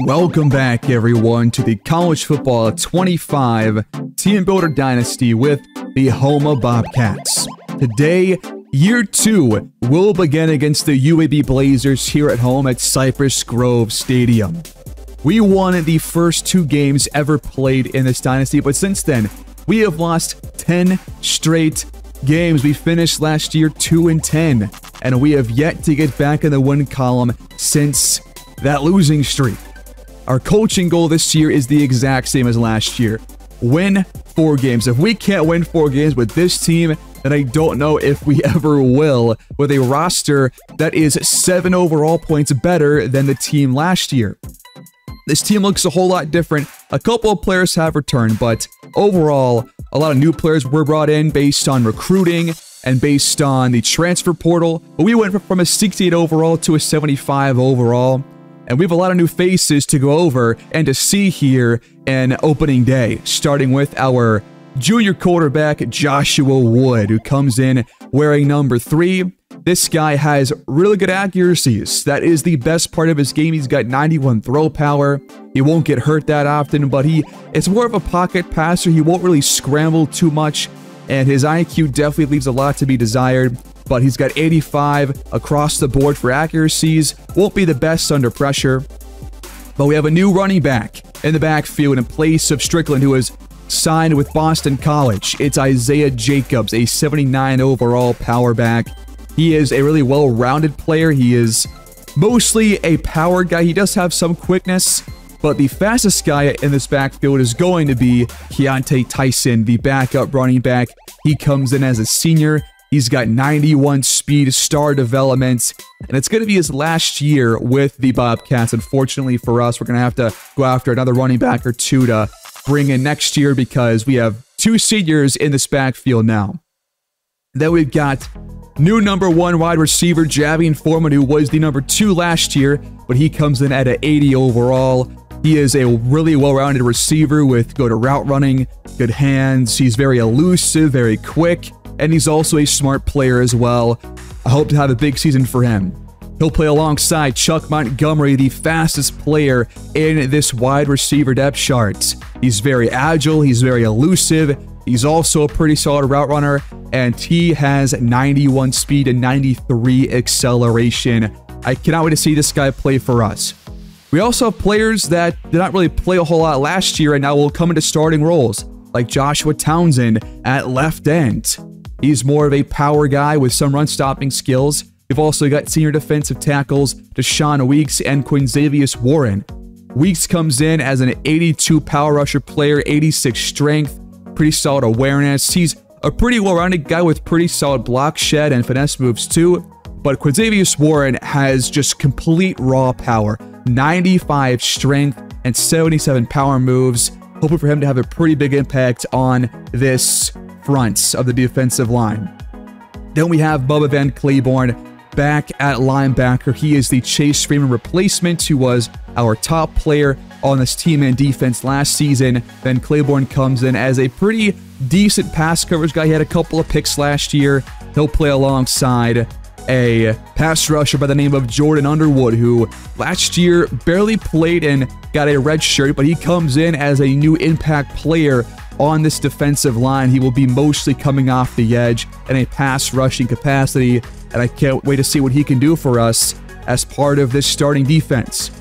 Welcome back, everyone, to the College Football 25 Teambuilder Dynasty with the Houma Bobcats. Today, Year 2 will begin against the UAB Blazers here at home at Cypress Grove Stadium. We won the first 2 games ever played in this dynasty, but since then, we have lost 10 straight games. We finished last year 2-10, and we have yet to get back in the win column since that losing streak. Our coaching goal this year is the exact same as last year. Win 4 games. If we can't win 4 games with this team, then I don't know if we ever will, with a roster that is 7 overall points better than the team last year. This team looks a whole lot different. A couple of players have returned, but overall, a lot of new players were brought in based on recruiting and based on the transfer portal. But we went from a 68 overall to a 75 overall. And we have a lot of new faces to go over and to see here in opening day, starting with our junior quarterback, Joshua Wood, who comes in wearing number 3. This guy has really good accuracies. That is the best part of his game. He's got 91 throw power. He won't get hurt that often, but it's more of a pocket passer. He won't really scramble too much, and his IQ definitely leaves a lot to be desired. But he's got 85 across the board for accuracies. Won't be the best under pressure. But we have a new running back in the backfield in place of Strickland, who is signed with Boston College. It's Isaiah Jacobs, a 79 overall power back. He is a really well-rounded player. He is mostly a power guy. He does have some quickness, but the fastest guy in this backfield is going to be Keontae Tyson, the backup running back. He comes in as a senior. He's got 91 speed, star development, and it's going to be his last year with the Bobcats. Unfortunately for us, we're going to have to go after another running back or 2 to bring in next year because we have 2 seniors in this backfield now. Then we've got new number 1 wide receiver, Javian Foreman, who was the number 2 last year, but he comes in at an 80 overall. He is a really well-rounded receiver with good route running, good hands. He's very elusive, very quick, and he's also a smart player as well. I hope to have a big season for him. He'll play alongside Chuck Montgomery, the fastest player in this wide receiver depth chart. He's very agile, he's very elusive, he's also a pretty solid route runner, and he has 91 speed and 93 acceleration. I cannot wait to see this guy play for us. We also have players that did not really play a whole lot last year and now will come into starting roles, like Joshua Townsend at left end. He's more of a power guy with some run-stopping skills. We've also got senior defensive tackles Deshaun Weeks and Quinzavious Warren. Weeks comes in as an 82 power rusher player, 86 strength, pretty solid awareness. He's a pretty well-rounded guy with pretty solid block shed and finesse moves too. But Quinzavious Warren has just complete raw power, 95 strength and 77 power moves. Hoping for him to have a pretty big impact on this front of the defensive line. Then we have Bubba Van Claiborne back at linebacker. He is the Chase Freeman replacement, who was our top player on this team in defense last season. Van Claiborne comes in as a pretty decent pass coverage guy. He had a couple of picks last year. He'll play alongside a pass rusher by the name of Jordan Underwood, who last year barely played and got a red shirt, but he comes in as a new impact player on this defensive line. He will be mostly coming off the edge in a pass rushing capacity, and I can't wait to see what he can do for us as part of this starting defense.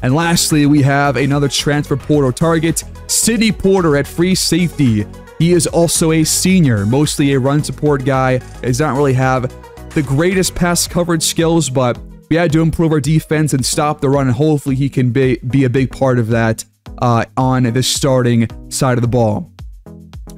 And lastly, we have another transfer portal target, Sidney Porter at free safety. He is also a senior, mostly a run support guy. He does not really have the greatest pass coverage skills, but we had to improve our defense and stop the run, and hopefully he can be a big part of that on the starting side of the ball.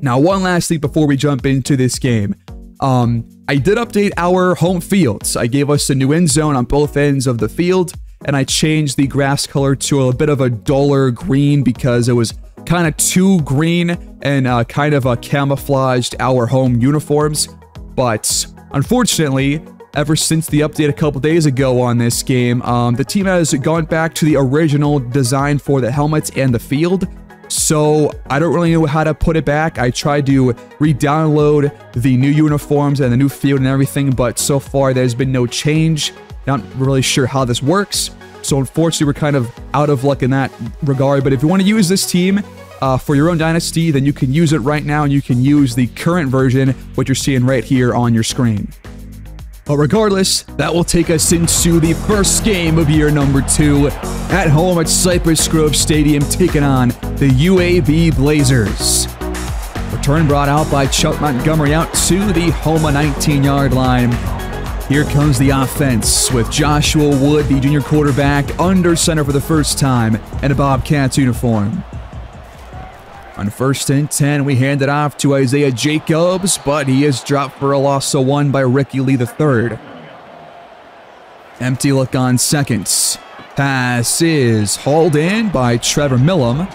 Now, one last thing before we jump into this game. I did update our home fields. I gave us a new end zone on both ends of the field, and I changed the grass color to a bit of a duller green because it was kind of too green and kind of camouflaged our home uniforms. But unfortunately, ever since the update a couple days ago on this game, the team has gone back to the original design for the helmets and the field. So I don't really know how to put it back. I tried to re-download the new uniforms and the new field and everything, but so far there's been no change. Not really sure how this works. So unfortunately, we're kind of out of luck in that regard. But if you want to use this team for your own dynasty, then you can use it right now, and you can use the current version, what you're seeing right here on your screen. But regardless, that will take us into the first game of year number 2 at home at Cypress Grove Stadium, taking on the UAB Blazers. Return brought out by Chuck Montgomery out to the Houma 19-yard line. Here comes the offense with Joshua Wood, the junior quarterback, under center for the first time in a Bobcats uniform. On 1st and 10, we hand it off to Isaiah Jacobs, but he is dropped for a loss of 1 by Ricky Lee III. Empty look on seconds. Pass is hauled in by Trevor Millam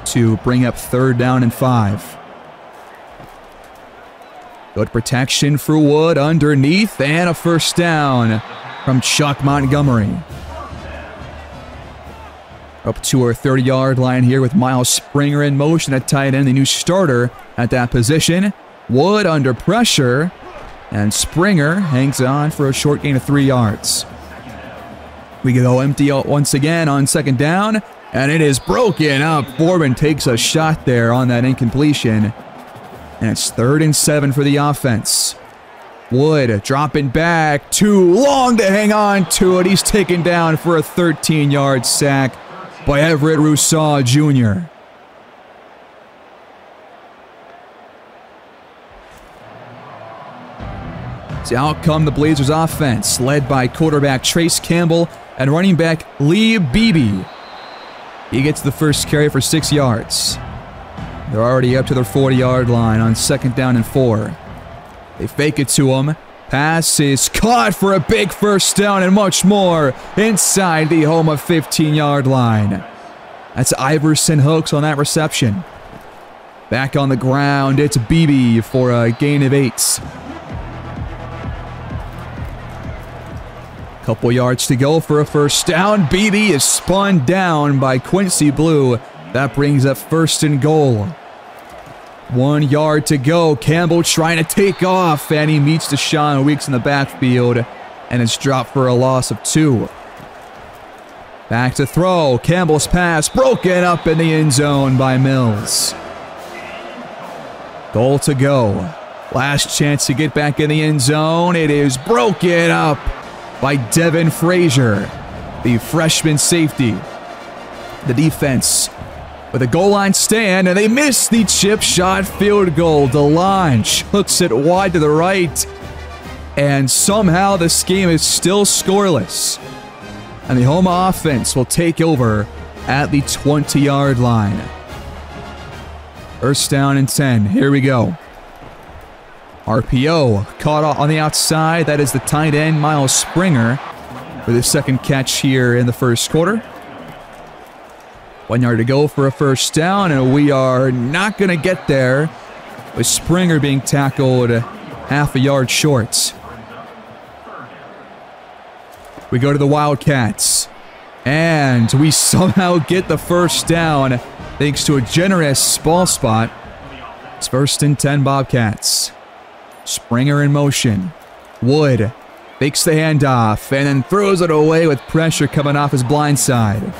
to bring up 3rd down and 5. Good protection for Wood underneath, and a first down from Chuck Montgomery. Up to our 30-yard line here with Miles Springer in motion at tight end, the new starter at that position. Wood under pressure, and Springer hangs on for a short gain of 3 yards. We go empty out once again on 2nd down, and it is broken up. Foreman takes a shot there on that incompletion. And it's 3rd and 7 for the offense. Wood dropping back, too long to hang on to it. He's taken down for a 13-yard sack by Everett Rousseau Jr. So out come the Blazers offense, led by quarterback Trace Campbell and running back Lee Beebe. He gets the first carry for 6 yards. They're already up to their 40-yard line on 2nd down and 4. They fake it to him. Pass is caught for a big first down and much more inside the Houma 15-yard line. That's Iverson Hooks on that reception. Back on the ground, it's Beebe for a gain of 8. Couple yards to go for a first down. Beebe is spun down by Quincy Blue. That brings up 1st and goal. 1 yard to go. Campbell trying to take off, and he meets Deshaun Weeks in the backfield, and it's dropped for a loss of 2. Back to throw. Campbell's pass broken up in the end zone by Mills. Goal to go. Last chance to get back in the end zone. It is broken up by Devin Frazier, the freshman safety. The defense with a goal line stand, and they miss the chip shot field goal. DeLonge hooks it wide to the right, and somehow this game is still scoreless. And the Houma offense will take over at the 20-yard line. 1st down and 10. Here we go. RPO caught on the outside. That is the tight end, Miles Springer, with his 2nd catch here in the 1st quarter. 1 yard to go for a first down, and we are not going to get there with Springer being tackled half a yard short. We go to the Wildcats, and we somehow get the first down thanks to a generous ball spot. It's 1st and 10 Bobcats. Springer in motion. Wood fakes the handoff and then throws it away with pressure coming off his blind side.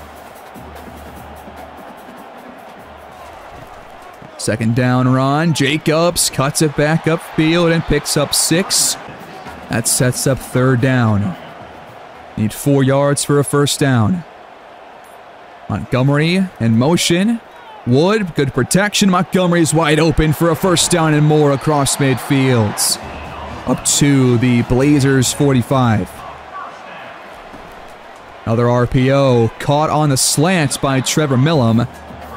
2nd down run. Jacobs cuts it back upfield and picks up 6. That sets up 3rd down. Need 4 yards for a first down. Montgomery in motion. Wood, good protection. Montgomery's wide open for a first down and more across midfield. Up to the Blazers 45. Another RPO caught on the slant by Trevor Millam.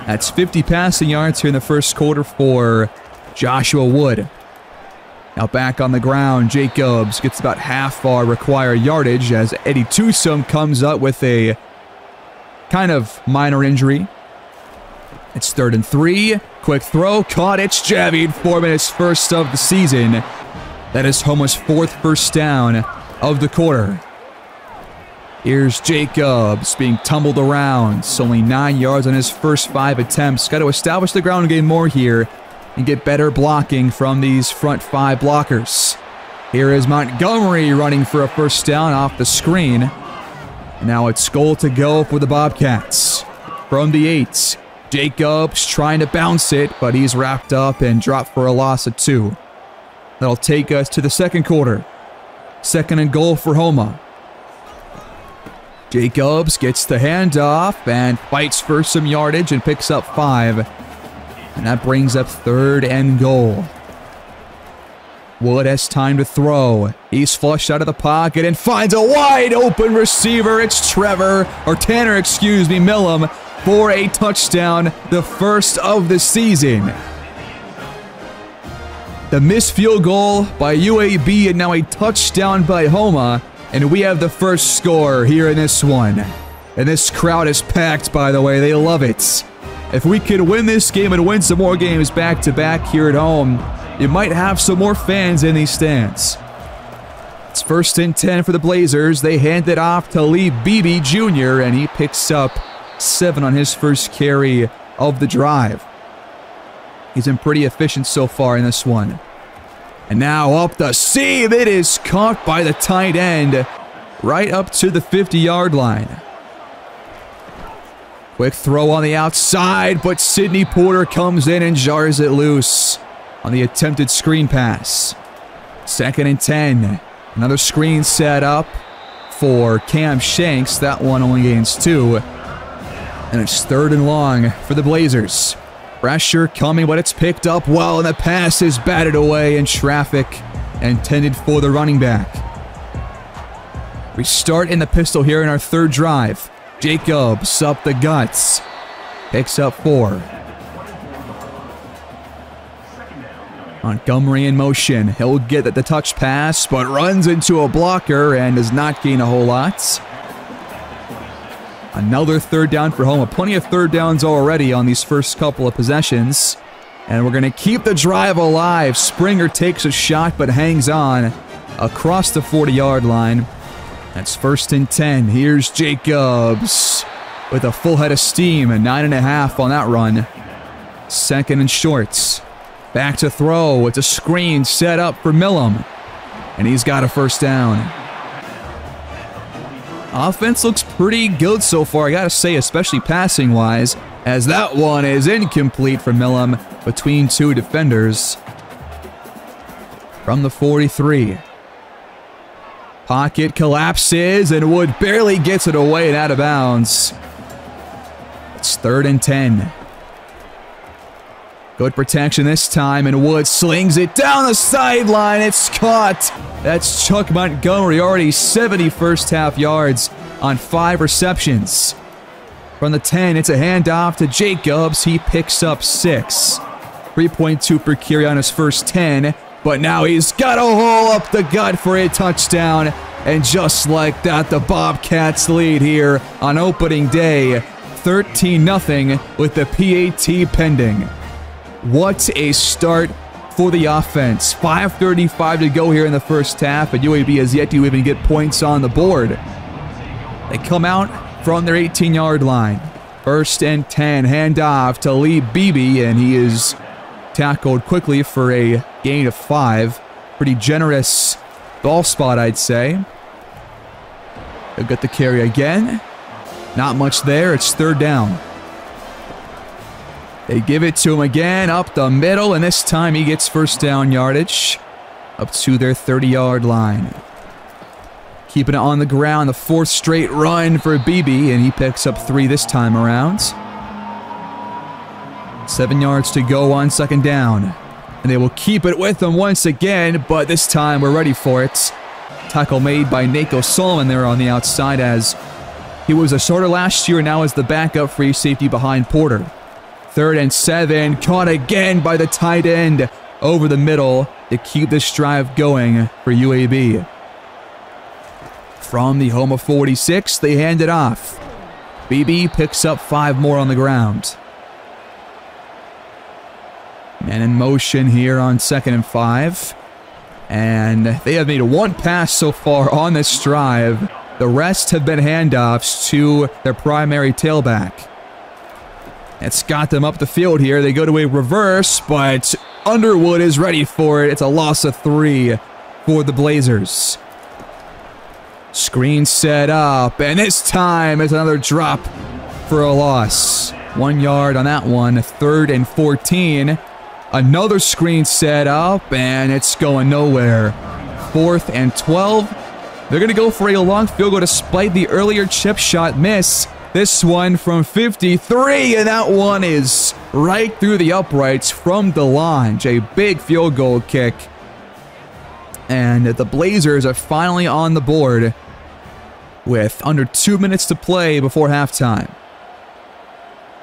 That's 50 passing yards here in the 1st quarter for Joshua Wood. Now back on the ground, Jacobs gets about half our required yardage as Eddie Tusum comes up with a kind of minor injury. It's 3rd and 3. Quick throw, caught. It's Javier Foreman, his 1st of the season. That is Houma's 4th first down of the quarter. Here's Jacobs being tumbled around. It's only 9 yards on his first 5 attempts. Got to establish the ground game more here and get better blocking from these front 5 blockers. Here is Montgomery running for a first down off the screen. Now it's goal to go for the Bobcats. From the 8, Jacobs trying to bounce it, but he's wrapped up and dropped for a loss of 2. That'll take us to the second quarter. 2nd and goal for Houma. Jacobs gets the handoff and fights for some yardage and picks up 5. And that brings up 3rd and goal. Wood has time to throw. He's flushed out of the pocket and finds a wide open receiver. It's Tanner, Millam, for a touchdown, the first of the season. The missed field goal by UAB and now a touchdown by Houma, and we have the first score here in this one. And this crowd is packed, by the way. They love it. If we could win this game and win some more games back-to-back here at home, you might have some more fans in these stands. It's 1st and 10 for the Blazers. They hand it off to Lee Beebe Jr., and he picks up 7 on his first carry of the drive. He's been pretty efficient so far in this one. And now up the seam. It is caught by the tight end right up to the 50-yard line. Quick throw on the outside, but Sidney Porter comes in and jars it loose on the attempted screen pass. 2nd and 10. Another screen set up for Cam Shanks. That one only gains 2. And it's 3rd and long for the Blazers. Pressure coming, but it's picked up well, and the pass is batted away in traffic, intended for the running back. We start in the pistol here in our 3rd drive. Jacobs up the guts. Picks up 4. Montgomery in motion. He'll get the touch pass, but runs into a blocker and does not gain a whole lot. Another 3rd down for Houma. Plenty of 3rd downs already on these first couple of possessions. And we're going to keep the drive alive. Springer takes a shot but hangs on across the 40-yard line. That's 1st and 10. Here's Jacobs with a full head of steam, and 9.5 on that run. 2nd and shorts. Back to throw. It's a screen set up for Millam, and he's got a 1st down. Offense looks pretty good so far, I gotta say, especially passing-wise, as that one is incomplete for Millam between 2 defenders. From the 43. Pocket collapses, and Wood barely gets it away and out of bounds. It's 3rd and 10. Good protection this time, and Wood slings it down the sideline. It's caught. That's Chuck Montgomery, already 70 first-half yards on 5 receptions. From the 10, it's a handoff to Jacobs. He picks up 6. 3.2 per carry on his first 10, but now he's got a hole up the gut for a touchdown. And just like that, the Bobcats lead here on opening day, 13-0 with the PAT pending. What a start for the offense. 5:35 to go here in the first half, and UAB has yet to even get points on the board. They come out from their 18-yard line. 1st and 10, handoff to Lee Beebe, and he is tackled quickly for a gain of 5. Pretty generous ball spot, I'd say. They'll get the carry again. Not much there. It's 3rd down. They give it to him again up the middle, and this time he gets 1st down yardage up to their 30-yard line. Keeping it on the ground, the 4th straight run for Beebe, and he picks up 3 this time around. 7 yards to go on 2nd down. And they will keep it with them once again, but this time we're ready for it. Tackle made by Nako Solomon there on the outside, as he was a starter last year and now is the backup free safety behind Porter. 3rd and 7, caught again by the tight end over the middle to keep this drive going for UAB. From the Houma 46, they hand it off. Beebe picks up 5 more on the ground. Man in motion here on 2nd and 5. And they have made 1 pass so far on this drive. The rest have been handoffs to their primary tailback. It's got them up the field here. They go to a reverse, but Underwood is ready for it. It's a loss of 3 for the Blazers. Screen set up, and this time it's another drop for a loss. 1 yard on that one, 3rd and 14. Another screen set up, and it's going nowhere. 4th and 12. They're going to go for a long field goal despite the earlier chip shot miss. This one from 53, and that one is right through the uprights from DeLonge. A big field goal kick. And the Blazers are finally on the board with under 2 minutes to play before halftime.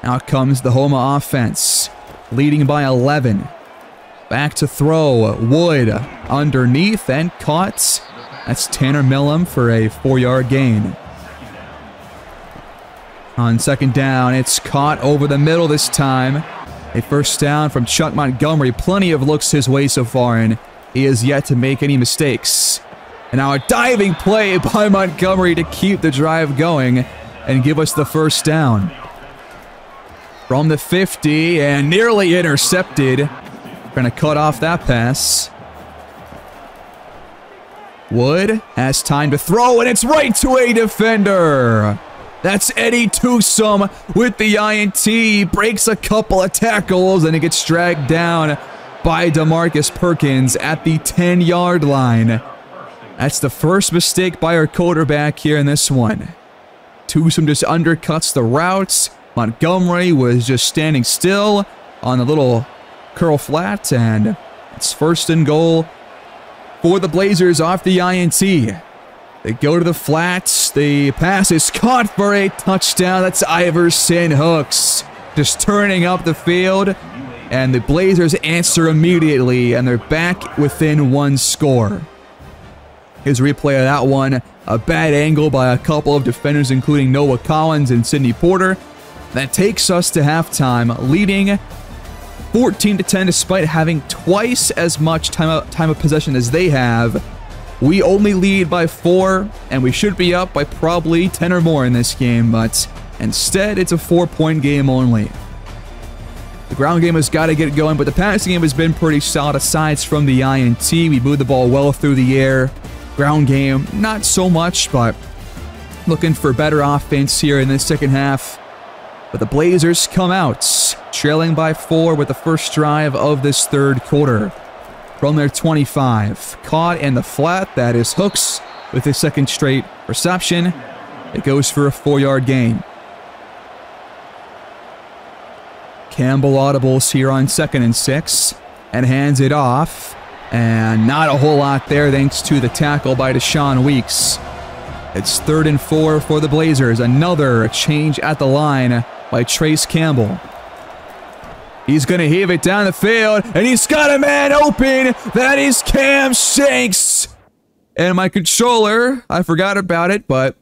Out comes the Houma offense, leading by 11. Back to throw, Wood underneath and caught. That's Tanner Millam for a 4-yard gain. On 2nd down, it's caught over the middle this time. A 1st down from Chuck Montgomery. Plenty of looks his way so far, and he has yet to make any mistakes. And now a diving play by Montgomery to keep the drive going and give us the 1st down. From the 50 and nearly intercepted. Going to cut off that pass. Wood has time to throw, and it's right to a defender. That's Eddie Tewsome with the INT. He breaks a couple of tackles, and it gets dragged down by DeMarcus Perkins at the 10-yard line. That's the first mistake by our quarterback here in this one. Tewsome just undercuts the routes. Montgomery was just standing still on the little curl flat, and it's 1st and goal for the Blazers off the INT. They go to the flats. The pass is caught for a touchdown. That's Iverson Hooks just turning up the field, and the Blazers answer immediately, and they're back within 1 score. Here's a replay of that one. A bad angle by a couple of defenders, including Noah Collins and Sidney Porter. That takes us to halftime, leading 14-10 despite having twice as much time of possession as they have. We only lead by 4, and we should be up by probably 10 or more in this game, but instead it's a 4-point game only. The ground game has got to get going, but the passing game has been pretty solid aside from the INT. We moved the ball well through the air. Ground game, not so much, but looking for better offense here in this second half. But the Blazers come out, trailing by 4 with the first drive of this 3rd quarter. From their 25, caught in the flat, that is Hooks with his 2nd straight reception. It goes for a 4-yard gain. Campbell audibles here on 2nd and 6 and hands it off. And not a whole lot there thanks to the tackle by Deshaun Weeks. It's 3rd and 4 for the Blazers. Another change at the line by Trace Campbell. He's going to heave it down the field, and he's got a man open. That is Cam Shanks. And my controller, I forgot about it, but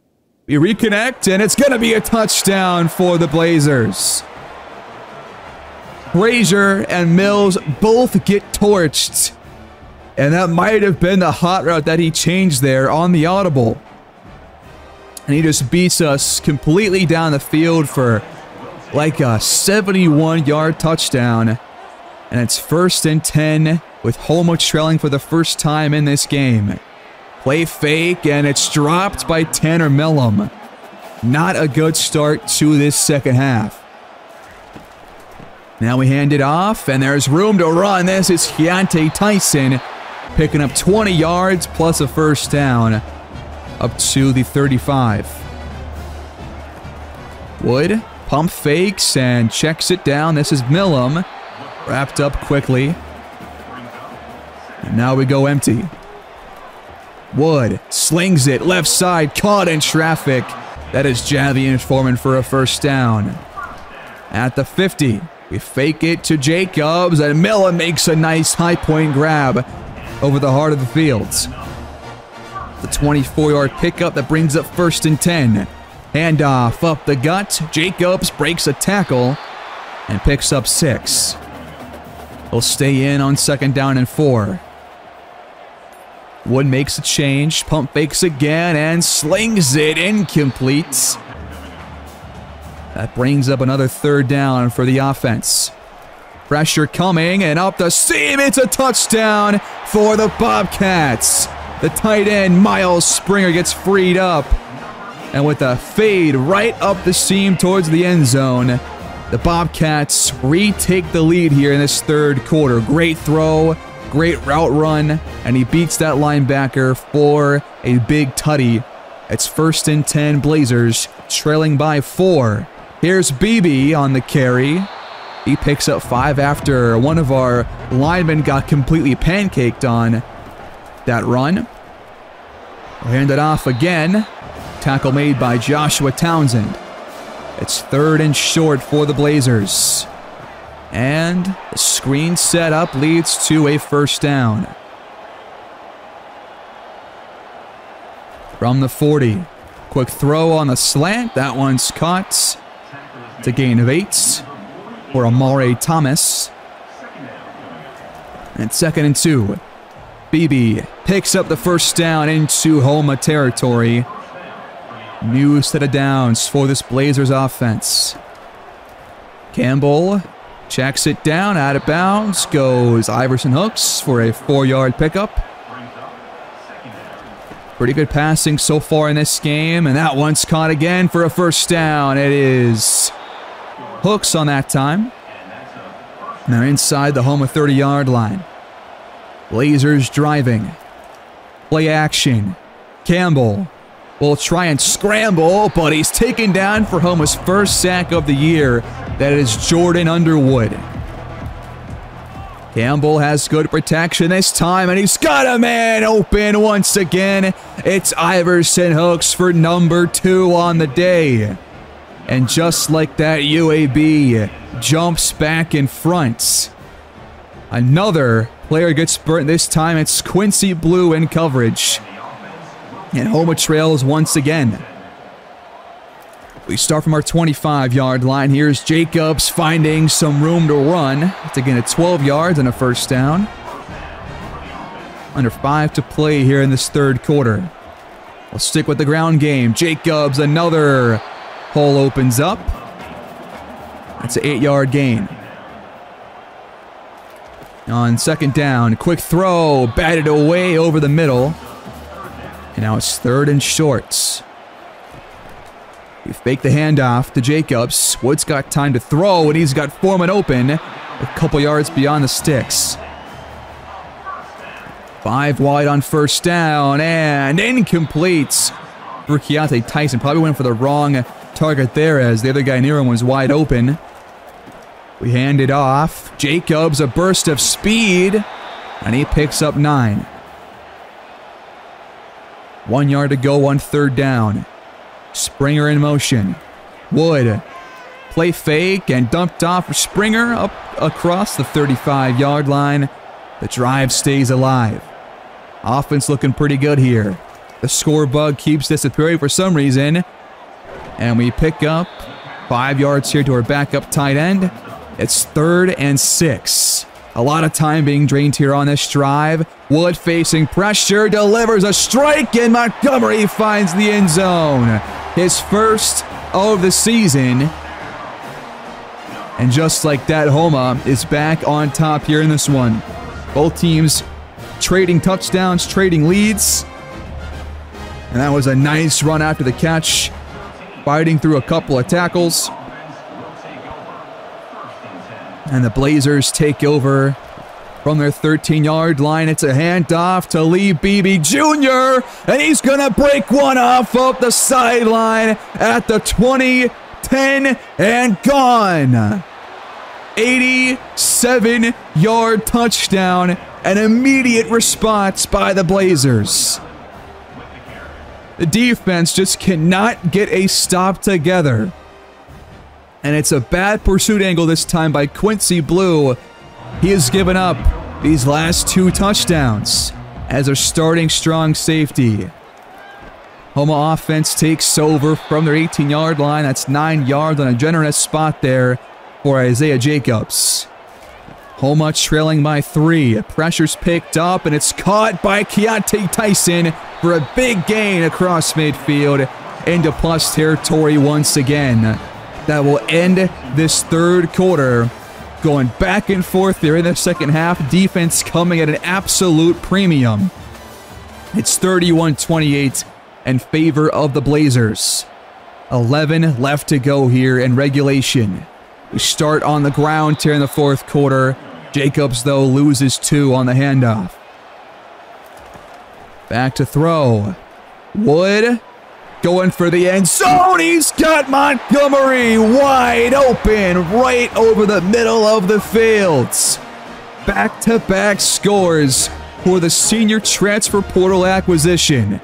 we reconnect, and it's going to be a touchdown for the Blazers. Frazier and Mills both get torched. And that might have been the hot route that he changed there on the audible. And he just beats us completely down the field for like a 71-yard touchdown. And it's 1st and 10 with Houma trailing for the first time in this game. Play fake, and it's dropped by Tanner Millam. Not a good start to this second half. Now we hand it off, and there's room to run. This is Keontae Tyson picking up 20 yards plus a 1st down up to the 35. Wood pump fakes and checks it down. This is Millam. Wrapped up quickly. And now we go empty. Wood slings it left side, caught in traffic. That is Javian Foreman for a 1st down. At the 50, we fake it to Jacobs, and Millam makes a nice high point grab over the heart of the field. The 24-yard pickup that brings up 1st and 10. Handoff up the gut. Jacobs breaks a tackle and picks up 6. He'll stay in on 2nd down and 4. Wood makes a change, pump fakes again, and slings it incomplete. That brings up another 3rd down for the offense. Pressure coming, and up the seam, it's a touchdown for the Bobcats. The tight end, Miles Springer, gets freed up. And with a fade right up the seam towards the end zone, the Bobcats retake the lead here in this third quarter. Great throw, great route run, and he beats that linebacker for a big tutty. It's 1st and 10 Blazers, trailing by 4. Here's BB on the carry. He picks up 5 after one of our linemen got completely pancaked on that run. We'll hand it off again. Tackle made by Joshua Townsend. It's 3rd and short for the Blazers. And the screen set up leads to a first down. From the 40. Quick throw on the slant. That one's caught. It's a gain of 8 for Amare Thomas. And 2nd and 2. BB picks up the first down into Houma territory. New set of downs for this Blazers offense. Campbell checks it down, out of bounds, goes Iverson Hooks for a 4-yard pickup. Pretty good passing so far in this game, and that one's caught again for a first down. It is Hooks on that time. And they're inside the Houma 30-yard line. Blazers driving. Play action. Campbell will try and scramble, but he's taken down for Houma's first sack of the year. That is Jordan Underwood. Campbell has good protection this time, and he's got a man open once again. It's Iverson Hooks for number 2 on the day. And just like that, UAB jumps back in front. Another player gets burnt. This time it's Quincy Blue in coverage. And Houma trails once again. We start from our 25-yard line. Here's Jacobs finding some room to run. It's again at 12 yards and a first down. Under 5 to play here in this third quarter. We'll stick with the ground game. Jacobs, another hole opens up. That's an 8-yard gain. On 2nd down, quick throw, batted away over the middle. And now it's 3rd and short. You fake the handoff to Jacobs. Wood's got time to throw, and he's got Foreman open a couple yards beyond the sticks. 5 wide on first down, and incomplete for Keontae Tyson. Probably went for the wrong target there as the other guy near him was wide open. We hand it off. Jacobs, a burst of speed, and he picks up 9. 1 yard to go on 3rd down. Springer in motion. Wood. Play fake and dumped off for Springer up across the 35-yard line. The drive stays alive. Offense looking pretty good here. The score bug keeps disappearing for some reason. And we pick up 5 yards here to our backup tight end. It's 3rd and 6. A lot of time being drained here on this drive. Wood facing pressure, delivers a strike, and Montgomery finds the end zone. His first of the season. And just like that, Houma is back on top here in this one. Both teams trading touchdowns, trading leads. And that was a nice run after the catch. Fighting through a couple of tackles. And the Blazers take over from their 13-yard line. It's a handoff to Lee Beebe Jr. And he's going to break one off up the sideline at the 20, 10, and gone. 87-yard touchdown. An immediate response by the Blazers. The defense just cannot get a stop together. And it's a bad pursuit angle this time by Quincy Blue. He has given up these last 2 touchdowns as their starting strong safety. Houma offense takes over from their 18-yard line. That's 9 yards on a generous spot there for Isaiah Jacobs. Houma trailing by 3. Pressure's picked up, and it's caught by Keontae Tyson for a big gain across midfield into plus territory once again. That will end this third quarter. Going back and forth there in the second half. Defense coming at an absolute premium. It's 31-28 in favor of the Blazers. 11 left to go here in regulation. We start on the ground here in the fourth quarter. Jacobs, though, loses 2 on the handoff. Back to throw. Wood going for the end zone. He's got Montgomery wide open right over the middle of the field. Back-to-back scores for the senior transfer portal acquisition.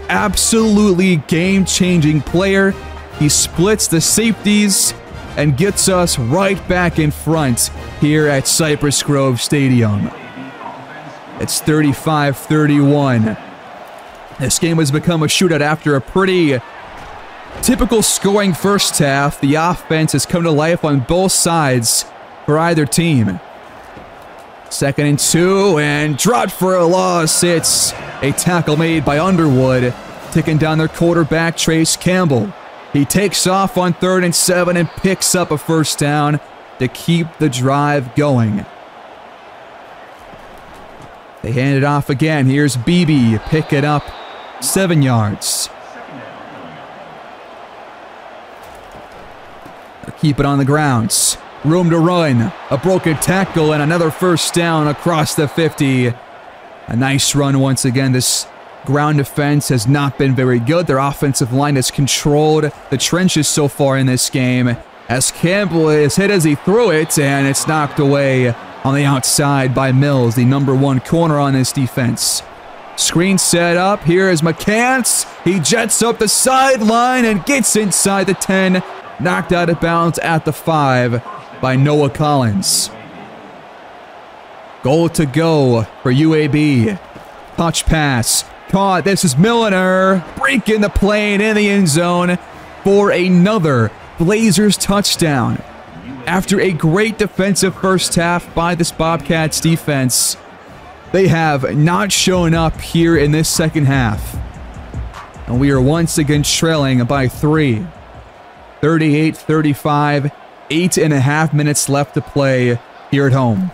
Absolutely game-changing player. He splits the safeties and gets us right back in front here at Cypress Grove Stadium. It's 35-31. This game has become a shootout after a pretty typical scoring first half. The offense has come to life on both sides for either team. 2nd and 2, and dropped for a loss. It's a tackle made by Underwood, taking down their quarterback, Trace Campbell. He takes off on 3rd and 7 and picks up a first down to keep the drive going. They hand it off again. Here's Beebe, pick it up 7 yards. They'll keep it on the grounds. Room to run, a broken tackle, and another first down across the 50. A nice run once again. This ground defense has not been very good. Their offensive line has controlled the trenches so far in this game, as Campbell is hit as he threw it, and it's knocked away on the outside by Mills, the #1 corner on this defense. Screen set up. Here is McCants. He jets up the sideline and gets inside the 10. Knocked out of bounds at the 5 by Noah Collins. Goal to go for UAB. Touch pass. Caught. This is Milliner. Breaking the plane in the end zone for another Blazers touchdown. After a great defensive first half by this Bobcats defense, they have not shown up here in this second half. And we are once again trailing by 3. 38-35. 8.5 minutes left to play here at home.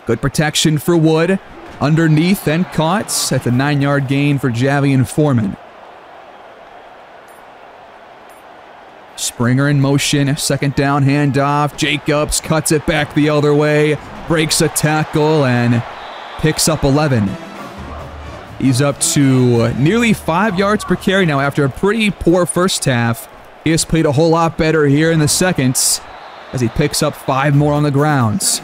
Good protection for Wood. Underneath and caught. That's a 9-yard gain for Javian Foreman. Springer in motion. 2nd down handoff. Jacobs cuts it back the other way. Breaks a tackle and picks up 11. He's up to nearly 5 yards per carry now after a pretty poor first half. He has played a whole lot better here in the second as he picks up 5 more on the ground.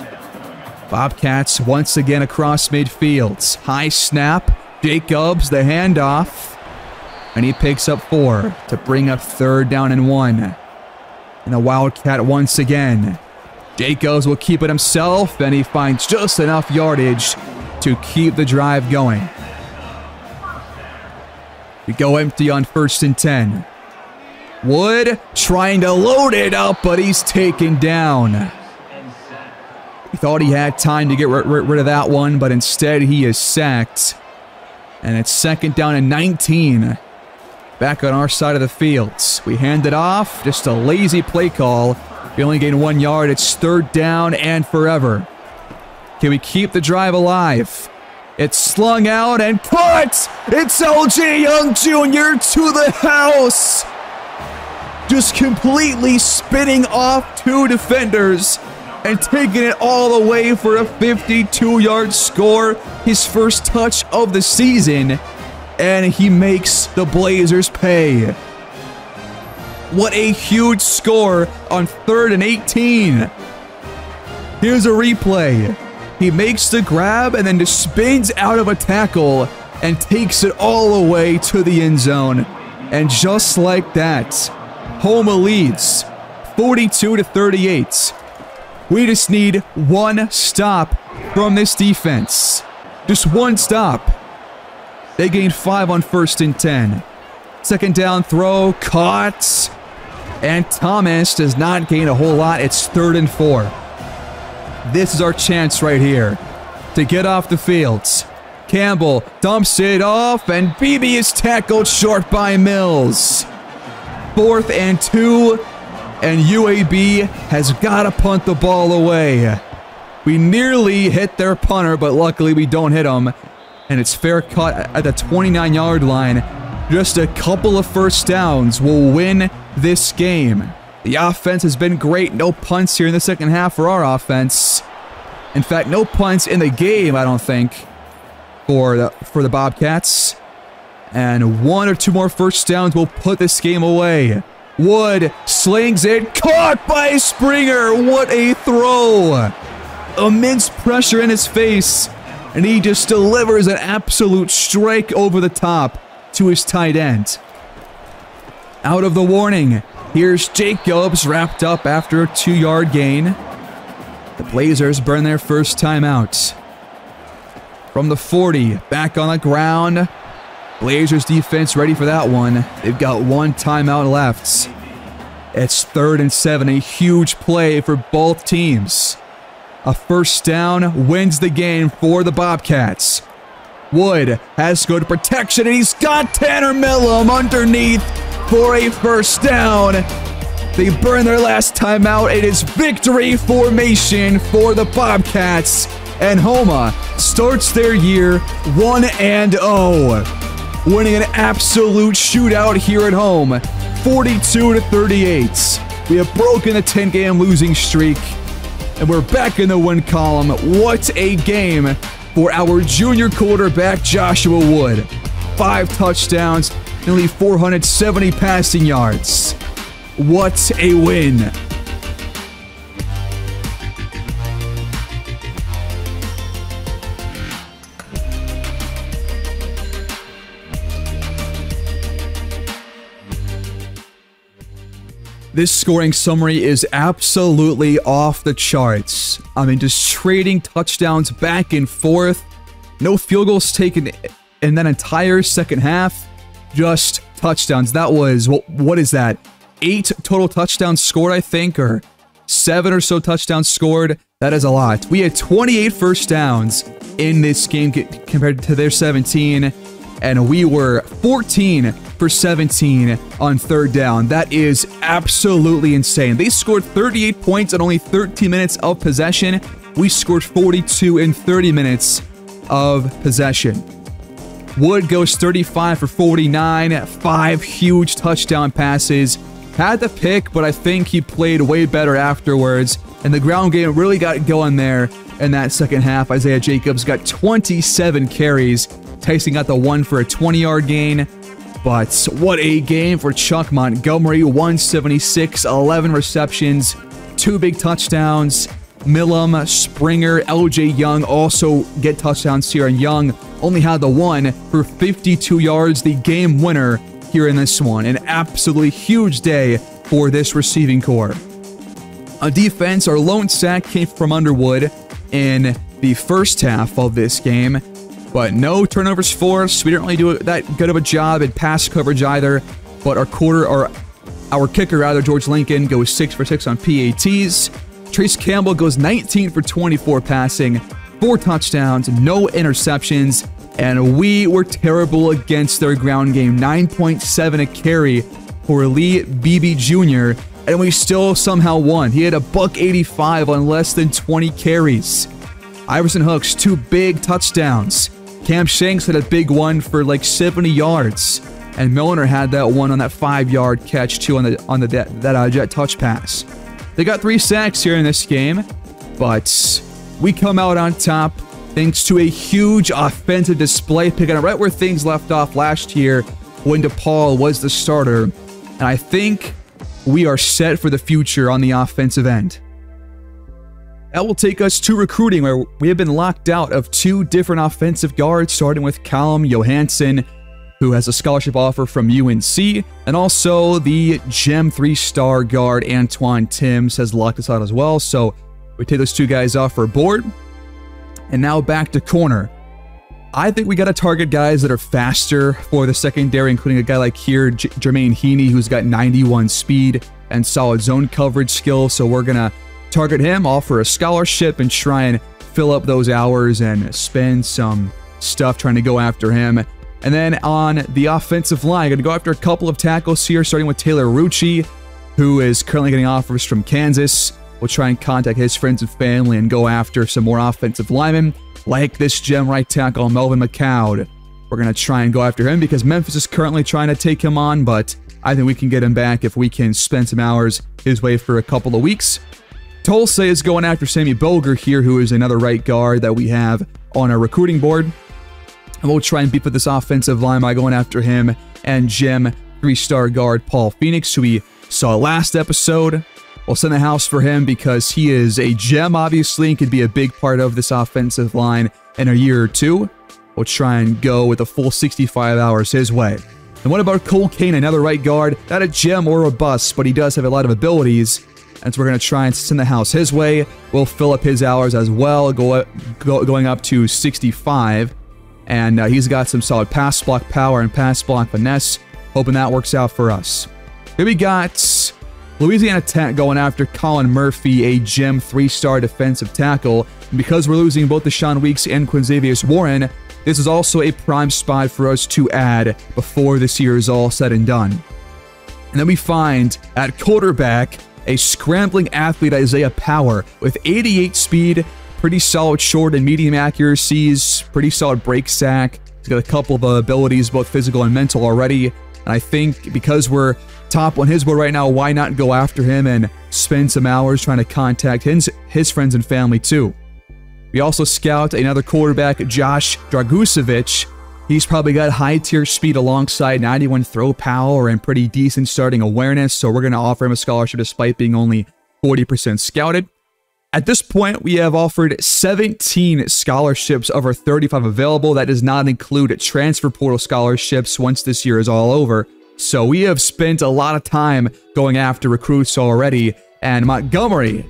Bobcats once again across midfield. High snap. Jacobs, the handoff. And he picks up 4 to bring up 3rd down and 1. And a Wildcat once again. Jacobs will keep it himself, and he finds just enough yardage to keep the drive going. We go empty on 1st and 10. Wood trying to load it up, but he's taken down. He thought he had time to get rid of that one, but instead he is sacked. And it's 2nd down and 19. Back on our side of the field. We hand it off. Just a lazy play call. We only gain 1 yard. It's 3rd down and forever. Can we keep the drive alive? It's slung out and caught! It's LJ Young Jr. to the house! Just completely spinning off 2 defenders and taking it all the way for a 52-yard score. His first touch of the season, and he makes the Blazers pay. What a huge score on 3rd and 18. Here's a replay. He makes the grab and then just spins out of a tackle and takes it all the way to the end zone. And just like that, Houma leads 42-38. We just need 1 stop from this defense. Just 1 stop. They gained 5 on 1st and 10. 2nd down throw, caught. And Thomas does not gain a whole lot. It's 3rd and 4. This is our chance right here to get off the field. Campbell dumps it off, and Beebe is tackled short by Mills. 4th and 2, and UAB has got to punt the ball away. We nearly hit their punter, but luckily we don't hit him. and it's fair cut at the 29-yard line. Just a couple of first downs will win this game. The offense has been great. No punts here in the second half for our offense. In fact, no punts in the game, I don't think, for the Bobcats. And 1 or 2 more first downs will put this game away. Wood slings it, caught by Springer. What a throw! Immense pressure in his face, and he just delivers an absolute strike over the top to his tight end. Out of the warning, here's Jacobs wrapped up after a 2-yard gain. The Blazers burn their first timeout. From the 40, back on the ground. Blazers defense ready for that one. They've got 1 timeout left. It's 3rd and 7, a huge play for both teams. A first down wins the game for the Bobcats. Wood has to go to protection, and he's got Tanner Millam underneath for a first down. They burn their last timeout. It is victory formation for the Bobcats, and Houma starts their year 1-0, winning an absolute shootout here at home, 42-38. We have broken the 10-game losing streak, and we're back in the win column. What a game for our junior quarterback, Joshua Wood. 5 touchdowns, nearly 470 passing yards. What a win. This scoring summary is absolutely off the charts. I mean, just trading touchdowns back and forth. No field goals taken in that entire second half. Just touchdowns. That was, what is that? 8 total touchdowns scored, I think, or 7 or so touchdowns scored. That is a lot. We had 28 first downs in this game compared to their 17, and we were 14 for 17 on 3rd down. That is absolutely insane. They scored 38 points in only 13 minutes of possession. We scored 42 in 30 minutes of possession. Wood goes 35 for 49, 5 huge touchdown passes. Had the pick, but I think he played way better afterwards, and the ground game really got going there in that second half. Isaiah Jacobs got 27 carries. Tyson got the 1 for a 20-yard gain. But what a game for Chuck Montgomery. 176, 11 receptions, 2 big touchdowns. Millam, Springer, LJ Young also get touchdowns here, and Young only had the 1 for 52 yards, the game winner here in this one. An absolutely huge day for this receiving corps. On defense, our lone sack came from Underwood in the first half of this game, but no turnovers forced. We didn't really do that good of a job at pass coverage either, but our kicker, George Lincoln, goes 6 for 6 on PATs. Trace Campbell goes 19 for 24 passing, 4 touchdowns, no interceptions, and we were terrible against their ground game. 9.7 a carry for Lee Beebe Jr., and we still somehow won. He had a $185 on less than 20 carries. Iverson Hooks, 2 big touchdowns. Cam Shanks had a big one for like 70 yards. And Milner had that one on that 5-yard catch too on that jet touch pass. They got 3 sacks here in this game, but we come out on top thanks to a huge offensive display, picking up right where things left off last year when DePaul was the starter. And I think we are set for the future on the offensive end. That will take us to recruiting, where we have been locked out of 2 different offensive guards, starting with Callum Johansson, who has a scholarship offer from UNC, and also the Gem 3-star guard Antoine Timms has locked us out as well. So we take those 2 guys off our board. And now back to corner. I think we got to target guys that are faster for the secondary, including a guy like here, Jermaine Heaney, who's got 91 speed and solid zone coverage skill. So we're going to target him, offer a scholarship, and try and fill up those hours and spend some stuff trying to go after him. And then on the offensive line, I'm going to go after a couple of tackles here, starting with Taylor Rucci, who is currently getting offers from Kansas, We'll try and contact his friends and family and go after some more offensive linemen, like this gem right tackle, Melvin McCoud. We're going to try and go after him because Memphis is currently trying to take him on, but I think we can get him back if we can spend some hours his way for a couple of weeks. Tulsa is going after Sammy Boger here, who is another right guard that we have on our recruiting board. And we'll try and beef with this offensive line by going after him and gem 3-star guard Paul Phoenix, who we saw last episode. We'll send the house for him because he is a gem, obviously, and could be a big part of this offensive line in a year or two. We'll try and go with a full 65 hours his way. And what about Cole Kane, another right guard? Not a gem or a bust, but he does have a lot of abilities. And so we're going to try and send the house his way. We'll fill up his hours as well, going up to 65. And he's got some solid pass block power and pass block finesse. Hoping that works out for us. Here we got Louisiana Tech going after Colin Murphy, a gem 3-star defensive tackle. And because we're losing both Deshaun Weeks and Quinzavius Warren, this is also a prime spot for us to add before this year is all said and done. And then we find at quarterback a scrambling athlete, Isaiah Power, with 88 speed, pretty solid short and medium accuracies, pretty solid break sack. He's got a couple of abilities, both physical and mental already. And I think because we're top on his board right now, why not go after him and spend some hours trying to contact his friends and family too. We also scout another quarterback, Josh Dragusevich. He's probably got high-tier speed alongside 91 throw power and pretty decent starting awareness, so we're going to offer him a scholarship despite being only 40% scouted. At this point, we have offered 17 scholarships of our 35 available. That does not include transfer portal scholarships once this year is all over. So we have spent a lot of time going after recruits already. And Montgomery,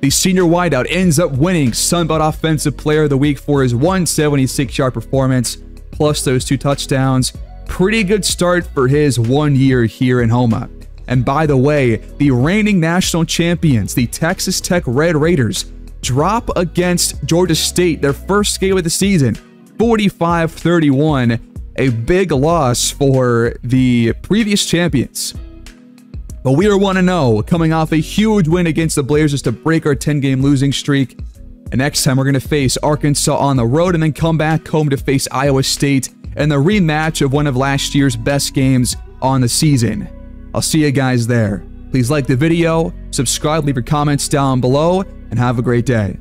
the senior wideout, ends up winning Sunbelt Offensive Player of the Week for his 176-yard performance, plus those 2 touchdowns. Pretty good start for his 1 year here in Houma. And by the way, the reigning national champions, the Texas Tech Red Raiders, drop against Georgia State, their first game of the season, 45-31, a big loss for the previous champions. But we are 1-0, coming off a huge win against the Blazers to break our 10-game losing streak. And next time we're going to face Arkansas on the road and then come back home to face Iowa State in the rematch of one of last year's best games on the season. I'll see you guys there. Please like the video, subscribe, leave your comments down below, and have a great day.